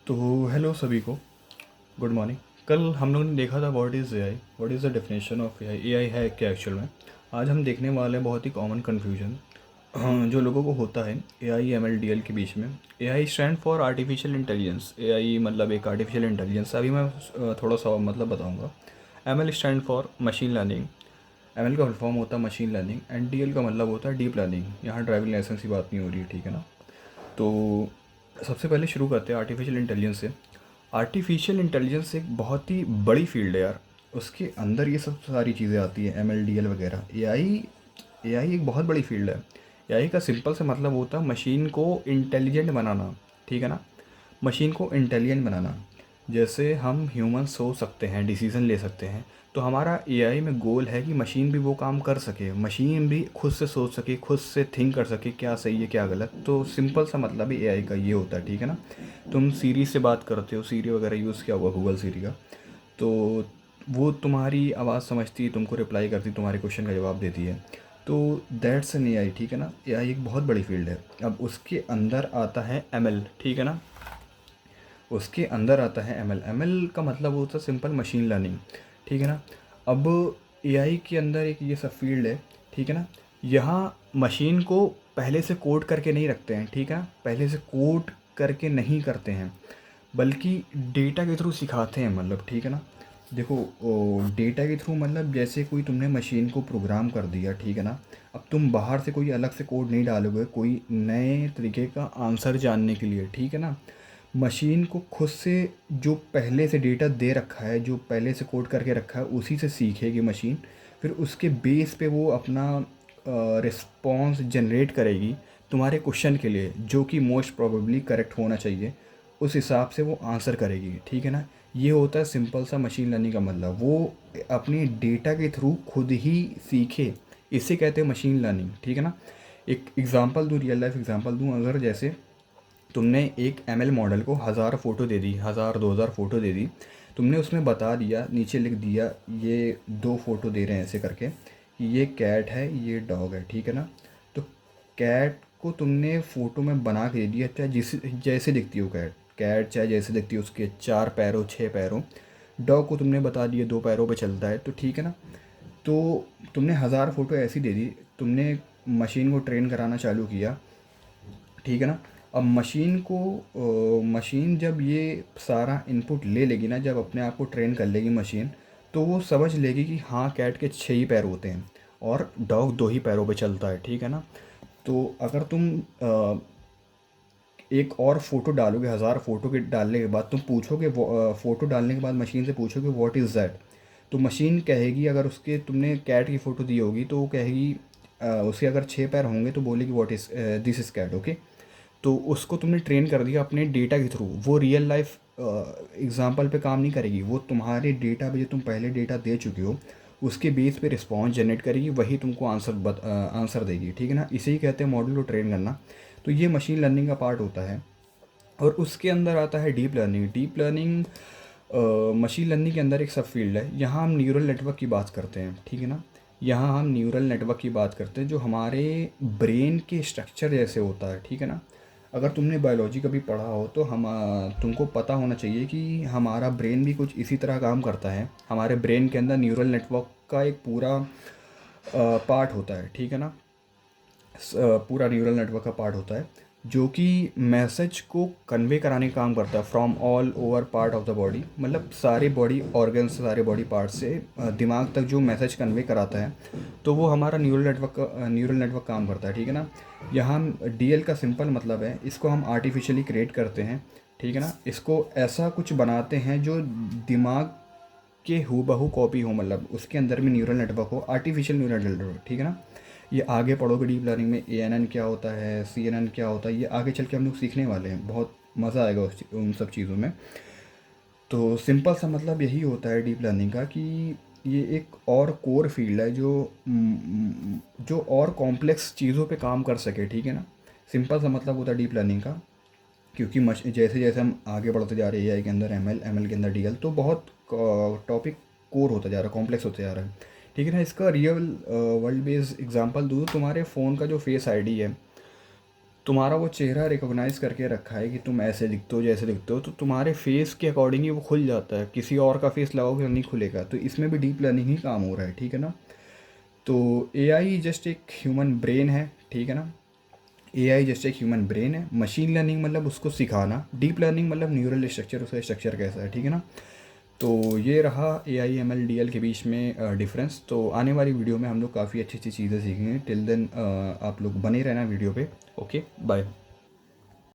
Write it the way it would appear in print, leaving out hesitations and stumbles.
तो हेलो सभी को, गुड मॉर्निंग। कल हम लोगों ने देखा था what is AI, what is the definition of AI, AI है क्या एक्चुअल में। आज हम देखने वाले हैं बहुत ही कॉमन कन्फ्यूजन जो लोगों को होता है AI M L D L के बीच में। AI stand for artificial intelligence, AI मतलब एक आर्टिफिशियल इंटेलिजेंस। अभी मैं थोड़ा सा मतलब बताऊँगा। M L stand for machine learning, M L का फुल फॉर्म होता है machine learning, and D L का मतलब होता है डीप लर्निंग। यहाँ ड्राइविंग लाइसेंस की बात नहीं हो रही है, ठीक है ना। तो सबसे पहले शुरू करते हैं आर्टिफिशियल इंटेलिजेंस से। आर्टिफिशियल इंटेलिजेंस एक बहुत ही बड़ी फील्ड है यार। उसके अंदर ये सब सारी चीज़ें आती हैं, एम एल डी एल वगैरह। ए आई एक बहुत बड़ी फील्ड है। एआई का सिंपल से मतलब होता है मशीन को इंटेलिजेंट बनाना, ठीक है ना। मशीन को इंटेलिजेंट बनाना। जैसे हम ह्यूमन सोच सकते हैं, डिसीजन ले सकते हैं, तो हमारा एआई में गोल है कि मशीन भी वो काम कर सके, मशीन भी खुद से सोच सके, खुद से थिंक कर सके क्या सही है क्या गलत। तो सिंपल सा मतलब ही एआई का ये होता है, ठीक है ना। तुम सीरी से बात करते हो, सीरी वगैरह यूज़ किया होगा गूगल सीरी का, तो वो तुम्हारी आवाज़ समझती है, तुमको रिप्लाई करती, तुम्हारे क्वेश्चन का जवाब देती है। तो दैट्स एन एआई, ठीक है ना। एआई एक बहुत बड़ी फील्ड है। अब उसके अंदर आता है एमएल, ठीक है ना। उसके अंदर आता है एमएल। एमएल का मतलब होता है सिंपल मशीन लर्निंग, ठीक है ना। अब एआई के अंदर एक ये सब फील्ड है, ठीक है ना। यहाँ मशीन को पहले से कोड करके नहीं रखते हैं, ठीक है ना। पहले से कोड करके नहीं करते हैं, बल्कि डेटा के थ्रू सिखाते हैं, मतलब ठीक है ना। देखो, डेटा के थ्रू मतलब जैसे कोई तुमने मशीन को प्रोग्राम कर दिया, ठीक है ना। अब तुम बाहर से कोई अलग से कोड नहीं डालोगे कोई नए तरीके का आंसर जानने के लिए, ठीक है ना। मशीन को खुद से जो पहले से डेटा दे रखा है, जो पहले से कोड करके रखा है, उसी से सीखेगी मशीन। फिर उसके बेस पे वो अपना रिस्पॉन्स जनरेट करेगी तुम्हारे क्वेश्चन के लिए, जो कि मोस्ट प्रोबेबली करेक्ट होना चाहिए। उस हिसाब से वो आंसर करेगी, ठीक है ना। ये होता है सिंपल सा मशीन लर्निंग का मतलब, वो अपने डेटा के थ्रू खुद ही सीखे। इसे कहते हैं मशीन लर्निंग, ठीक है ना। एक एग्ज़ाम्पल दूँ, रियल लाइफ एग्ज़ाम्पल दूँ। अगर जैसे तुमने एक एमएल मॉडल को 1000 फ़ोटो दे दी, 1000 2000 फ़ोटो दे दी, तुमने उसमें बता दिया, नीचे लिख दिया ये 2 फ़ोटो दे रहे हैं ऐसे करके कि ये कैट है ये डॉग है, ठीक है ना। तो कैट को तुमने फ़ोटो में बना के दे दिया, चाहे जिस जैसे दिखती हो कैट, कैट चाहे जैसे दिखती है, उसके 4 पैरों 6 पैरों। डॉग को तुमने बता दिया 2 पैरों पे चलता है, तो ठीक है ना। तो तुमने 1000 फ़ोटो ऐसी दे दी, तुमने मशीन को ट्रेन कराना चालू किया, ठीक है ना। अब मशीन जब ये सारा इनपुट ले लेगी ना, जब अपने आप को ट्रेन कर लेगी मशीन, तो वो समझ लेगी कि हाँ कैट के 6 ही पैर होते हैं और डॉग 2 ही पैरों पे चलता है, ठीक है ना। तो अगर तुम एक और फ़ोटो डालोगे, 1000 फ़ोटो के डालने के बाद तुम पूछोगे, फ़ोटो डालने के बाद मशीन से पूछोगे व्हाट इज़ दैट। तो मशीन कहेगी, अगर उसके तुमने कैट की फ़ोटो दी होगी तो वो कहेगी, उसके अगर 6 पैर होंगे तो बोलेगी what is this is cat, okay. तो उसको तुमने ट्रेन कर दिया अपने डेटा के थ्रू। वो रियल लाइफ एग्जांपल पे काम नहीं करेगी, वो तुम्हारे डेटा पे जो तुम पहले डेटा दे चुके हो उसके बेस पे रिस्पॉन्स जनरेट करेगी, वही तुमको आंसर देगी, ठीक है ना। इसे ही कहते हैं मॉडल को ट्रेन करना। तो ये मशीन लर्निंग का पार्ट होता है। और उसके अंदर आता है deep learning. Deep learning machine learning के अंदर एक सब फील्ड है। यहाँ हम न्यूरल नेटवर्क की बात करते हैं, ठीक है ना। यहाँ हम न्यूरल नेटवर्क की बात करते हैं जो हमारे ब्रेन के स्ट्रक्चर जैसे होता है, ठीक है ना। अगर तुमने बायोलॉजी कभी पढ़ा हो तो तुमको पता होना चाहिए कि हमारा ब्रेन भी कुछ इसी तरह काम करता है। हमारे ब्रेन के अंदर न्यूरल नेटवर्क का एक पूरा पार्ट होता है, ठीक है ना। पूरा न्यूरल नेटवर्क का पार्ट होता है जो कि मैसेज को कन्वे कराने का काम करता है from all over part of the body, मतलब सारे बॉडी ऑर्गन्स, सारे बॉडी पार्ट से दिमाग तक जो मैसेज कन्वे कराता है, तो वो हमारा न्यूरल नेटवर्क काम करता है, ठीक है ना। यहाँ डीएल का सिंपल मतलब है, इसको हम आर्टिफिशियली क्रिएट करते हैं, ठीक है ना। इसको ऐसा कुछ बनाते हैं जो दिमाग के हूबहू कॉपी हो, मतलब उसके अंदर भी न्यूरल नेटवर्क हो, आर्टिफिशियल न्यूरल नेटवर्क, ठीक है ना। ये आगे पढ़ोगे डीप लर्निंग में, एएनएन क्या होता है, सीएनएन क्या होता है, ये आगे चल के हम लोग सीखने वाले हैं, बहुत मज़ा आएगा उन सब चीज़ों में। तो सिंपल सा मतलब यही होता है डीप लर्निंग का, कि ये एक और कोर फील्ड है जो और कॉम्प्लेक्स चीज़ों पे काम कर सके, ठीक है ना। सिंपल सा मतलब होता है डीप लर्निंग का। क्योंकि जैसे जैसे हम आगे बढ़ते जा रहे हैं एआई के अंदर, एमएल, एमएल के अंदर डीएल, तो बहुत टॉपिक कोर होता जा रहा है, कॉम्प्लेक्स होता जा रहा है, ठीक है ना। इसका रियल वर्ल्ड बेस्ड एग्जांपल दूँ तो तुम्हारे फ़ोन का जो फेस आईडी है, तुम्हारा वो चेहरा रिकॉग्नाइज करके रखा है कि तुम ऐसे दिखते हो जैसे दिखते हो, तो तुम्हारे फेस के अकॉर्डिंग ही वो खुल जाता है। किसी और का फेस लगाओगे तो नहीं खुलेगा। तो इसमें भी डीप लर्निंग ही काम हो रहा है, ठीक है ना। तो एआई जस्ट एक ह्यूमन ब्रेन है, ठीक है ना। एआई जस्ट एक ह्यूमन ब्रेन है। मशीन लर्निंग मतलब उसको सिखाना, डीप लर्निंग मतलब न्यूरल स्ट्रक्चर, उसका स्ट्रक्चर कैसा है, ठीक है ना। तो ये रहा A I M L D L के बीच में डिफरेंस। तो आने वाली वीडियो में हम लोग काफ़ी अच्छी अच्छी चीज़ें सीखेंगे। टिल देन आप लोग बने रहना वीडियो पे। Okay, bye.